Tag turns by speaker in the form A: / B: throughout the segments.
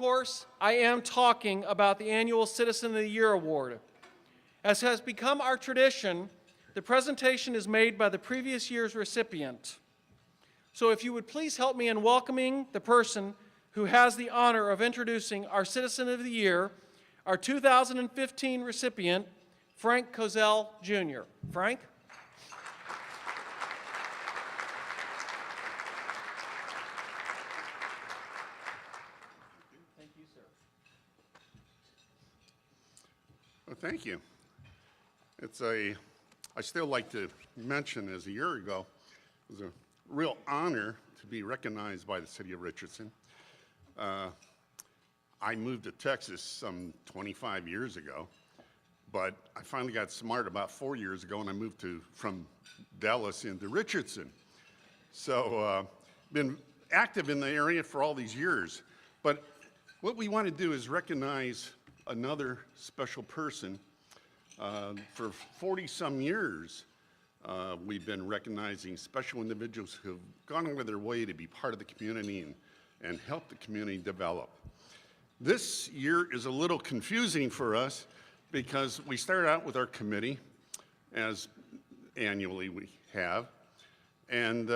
A: course, I am talking about the annual Citizen of the Year Award. As has become our tradition, the presentation is made by the previous year's recipient. So if you would please help me in welcoming the person who has the honor of introducing our Citizen of the Year, our 2015 recipient, Frank Kozel, Jr. Frank? Thank you, sir.
B: Well, thank you. I still like to mention, as a year ago, it was a real honor to be recognized by the city of Richardson. I moved to Texas some 25 years ago, but I finally got smart about 4 years ago and I moved from Dallas into Richardson. So been active in the area for all these years. But what we want to do is recognize another special person. For 40-some years, we've been recognizing special individuals who have gone out of their way to be part of the community and help the community develop. This year is a little confusing for us because we started out with our committee, as annually we have, and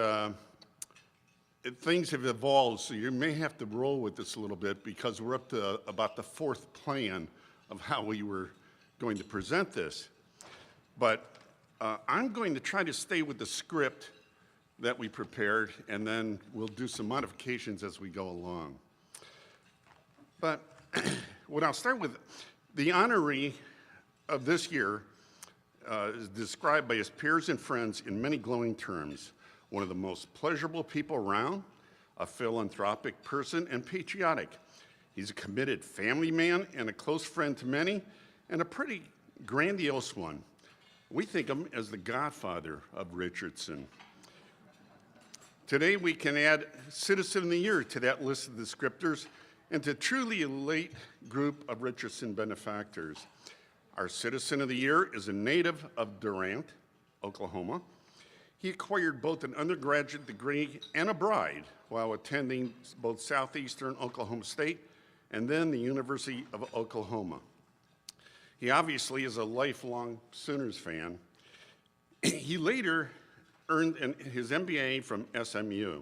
B: things have evolved, so you may have to roll with this a little bit because we're up to about the fourth plan of how we were going to present this. But I'm going to try to stay with the script that we prepared, and then we'll do some modifications as we go along. But what I'll start with, the honoree of this year is described by his peers and friends in many glowing terms. One of the most pleasurable people around, a philanthropic person, and patriotic. He's a committed family man and a close friend to many, and a pretty grandiose one. We think of him as the godfather of Richardson. Today we can add Citizen of the Year to that list of descriptors and to truly elite group of Richardson benefactors. Our Citizen of the Year is a native of Durant, Oklahoma. He acquired both an undergraduate degree and a bride while attending both Southeastern Oklahoma State and then the University of Oklahoma. He obviously is a lifelong Sooners fan. He later earned his MBA from SMU.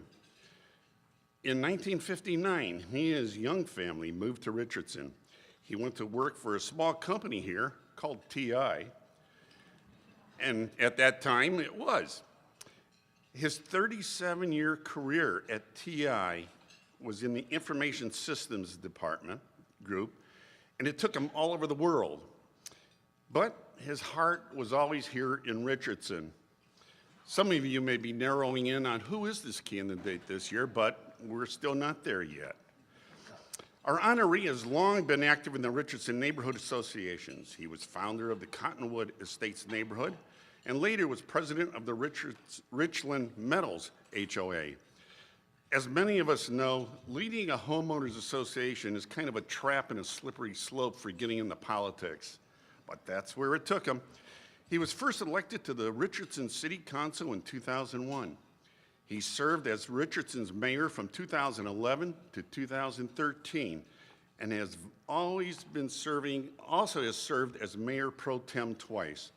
B: In 1959, he and his young family moved to Richardson. He went to work for a small company here called TI, and at that time it was. His 37-year career at TI was in the Information Systems Department group, and it took him all over the world. But his heart was always here in Richardson. Some of you may be narrowing in on who is this candidate this year, but we're still not there yet. Our honoree has long been active in the Richardson neighborhood associations. He was founder of the Cottonwood Estates neighborhood and later was president of the Richland Metals HOA. As many of us know, leading a homeowners association is kind of a trap and a slippery slope for getting into politics, but that's where it took him. He was first elected to the Richardson City Council in 2001. He served as Richardson's mayor from 2011 to 2013 and has always been also has served as mayor pro tem twice.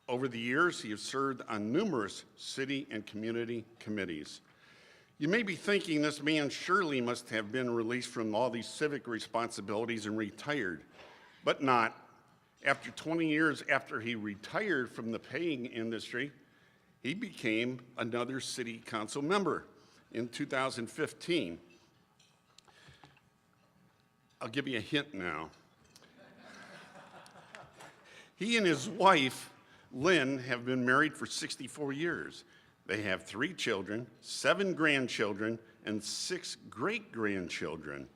B: Over the years, he has served on numerous city and community committees. You may be thinking this man surely must have been released from all these civic responsibilities and retired, but not. After 20 years after he retired from the paying industry, he became another city council member in 2015. I'll give you a hint now. He and his wife, Lynn, have been married for 64 years. They have 3 children, 7 grandchildren, and 6 great-grandchildren.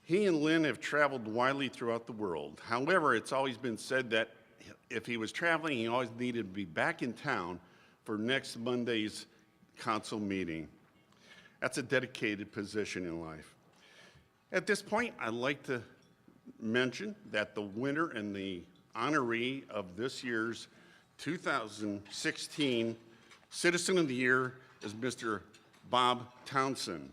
B: He and Lynn have traveled widely throughout the world. However, it's always been said that if he was traveling, he always needed to be back in town for next Monday's council meeting. That's a dedicated position in life. At this point, I'd like to mention that the winner and the honoree of this year's 2016 Citizen of the Year is Mr. Bob Townsend.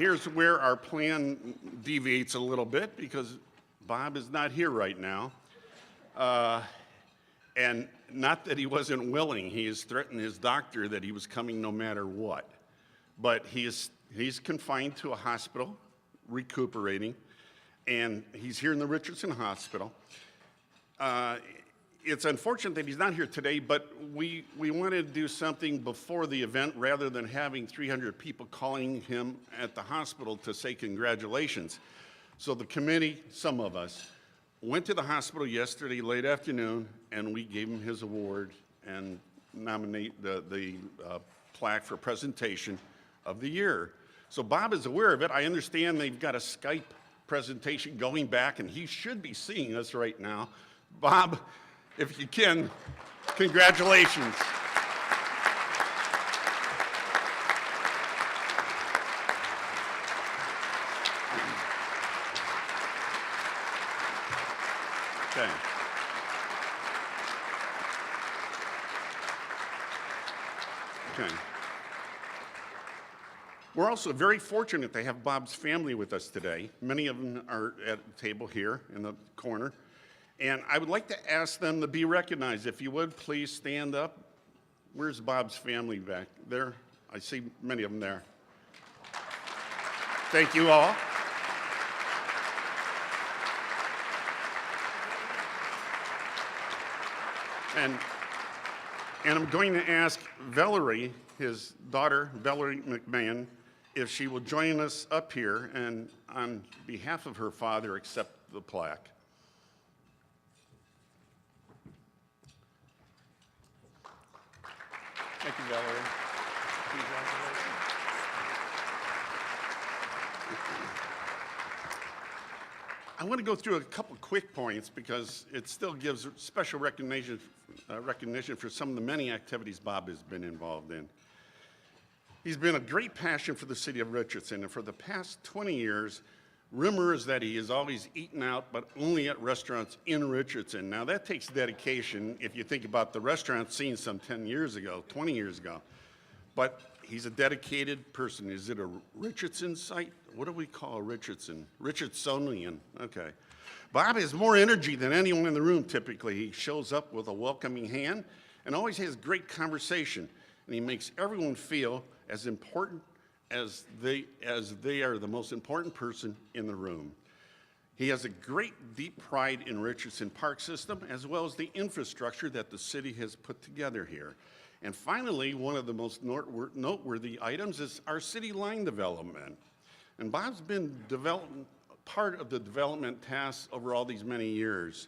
B: here's where our plan deviates a little bit because Bob is not here right now. And not that he wasn't willing, he has threatened his doctor that he was coming no matter what. But he's confined to a hospital, recuperating, and he's here in the Richardson Hospital. It's unfortunate that he's not here today, but we wanted to do something before the event rather than having 300 people calling him at the hospital to say congratulations. So the committee, some of us, went to the hospital yesterday late afternoon, and we gave him his award and nominate the plaque for presentation of the year. So Bob is aware of it. I understand they've got a Skype presentation going back, and he should be seeing us right now. Bob, if you can, congratulations. Okay. Okay. We're also very fortunate to have Bob's family with us today. Many of them are at the table here in the corner. And I would like to ask them to be recognized. If you would, please stand up. Where's Bob's family back there? I see many of them there. Thank you all. And I'm going to ask Valerie, his daughter, Valerie McMahon, if she will join us up here and on behalf of her father accept the plaque. Thank you, Valerie. Congratulations. I want to go through a couple quick points because it still gives special recognition for some of the many activities Bob has been involved in. He's been a great passion for the city of Richardson, and for the past 20 years, rumor is that he has always eaten out, but only at restaurants in Richardson. Now that takes dedication if you think about the restaurant scene some 10 years ago, 20 years ago. But he's a dedicated person. Is it a Richardson site? What do we call a Richardson? Richardsonian, okay. Bob has more energy than anyone in the room typically. He shows up with a welcoming hand and always has great conversation. And he makes everyone feel as important as they are the most important person in the room. He has a great deep pride in Richardson Park System as well as the infrastructure that the city has put together here. And finally, one of the most noteworthy items is our city line development. And Bob's been part of the development tasks over all these many years.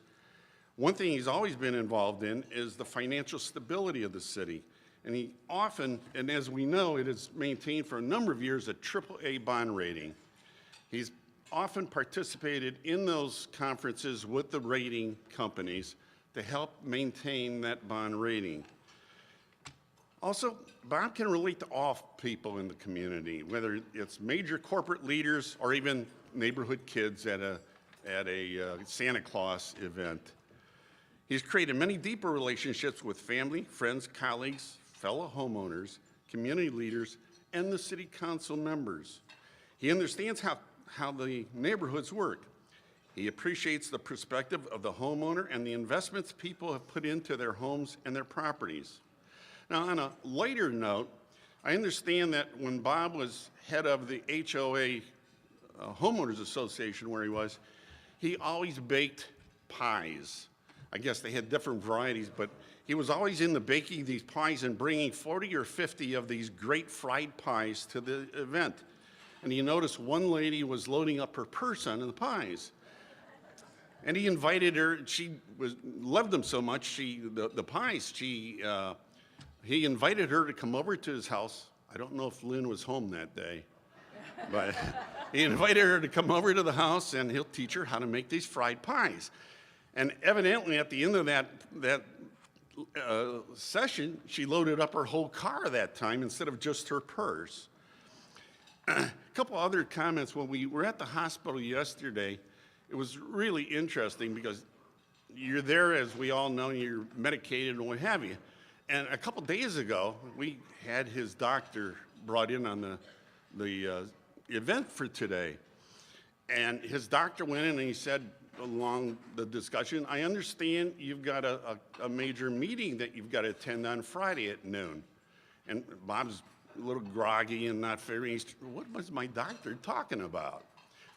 B: One thing he's always been involved in is the financial stability of the city. And he often, and as we know, it has maintained for a number of years a AAA bond rating. He's often participated in those conferences with the rating companies to help maintain that bond rating. Also, Bob can relate to all people in the community, whether it's major corporate leaders or even neighborhood kids at a Santa Claus event. He's created many deeper relationships with family, friends, colleagues, fellow homeowners, community leaders, and the city council members. He understands how the neighborhoods work. He appreciates the perspective of the homeowner and the investments people have put into their homes and their properties. Now, on a lighter note, I understand that when Bob was head of the HOA Homeowners Association where he always baked pies. I guess they had different varieties, but he was always into baking these pies and bringing 40 or 50 of these great fried pies to the event. And he noticed one lady was loading up her purse on the pies. And he invited her, loved them so much, the pies, he invited her to come over to his house. I don't know if Lynn was home that day, but he invited her to come over to the house and he'll teach her how to make these fried pies. And evidently at the end of that session, she loaded up her whole car that time instead of just her purse. A couple other comments. When we were at the hospital yesterday, it was really interesting because you're there, as we all know, you're medicated and what have you. And a couple days ago, we had his doctor brought in on the event for today. And his doctor went in and he said, along the discussion, I understand you've got a major meeting that you've got to attend on Friday at noon. And Bob's a little groggy and not figuring, what was my doctor talking about?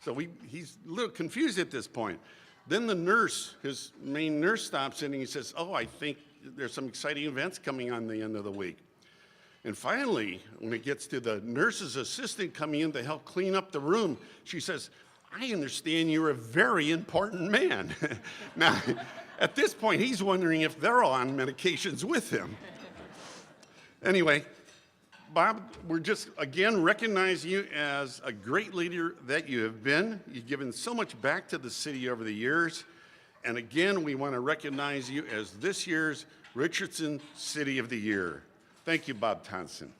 B: So he's a little confused at this point. Then the nurse, his main nurse, stops in and he says, oh, I think there's some exciting events coming on the end of the week. And finally, when it gets to the nurse's assistant coming in to help clean up the room, she says, I understand you're a very important man. Now, at this point, he's wondering if they're all on medications with him. Anyway, Bob, we're just, again, recognize you as a great leader that you have been. You've given so much back to the city over the years. And again, we want to recognize you as this year's Richardson City of the Year. Thank you, Bob Townsend.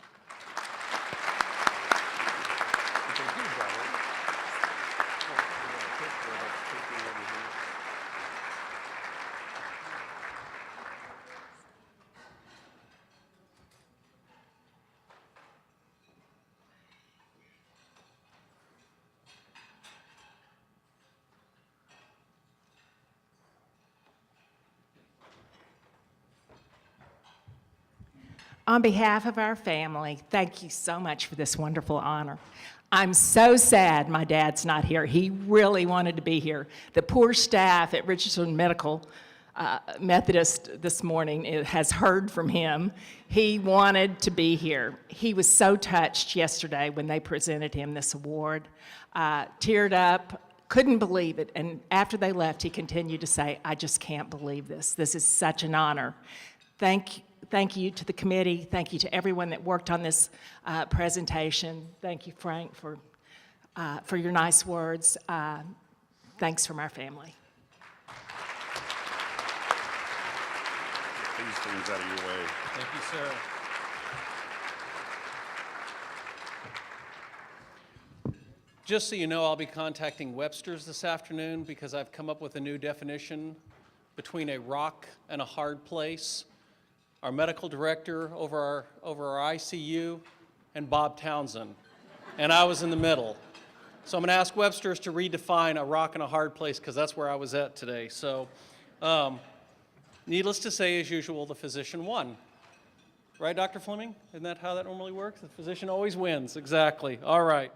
C: On behalf of our family, thank you so much for this wonderful honor. I'm so sad my dad's not here. He really wanted to be here. The poor staff at Richardson Methodist this morning has heard from him. He wanted to be here. He was so touched yesterday when they presented him this award. Teared up, couldn't believe it. And after they left, he continued to say, I just can't believe this. This is such an honor. Thank you to the committee. Thank you to everyone that worked on this presentation. Thank you, Frank, for your nice words. Thanks from our family.
B: These things out of your way.
A: Thank you, sir. Just so you know, I'll be contacting Webster's this afternoon because I've come up with a new definition between a rock and a hard place. Our medical director over our ICU, and Bob Townsend. And I was in the middle. So I'm going to ask Webster's to redefine a rock and a hard place because that's where I was at today. So needless to say, as usual, the physician won. Right, Dr. Fleming? Isn't that how that normally works? The physician always wins. Exactly. All right.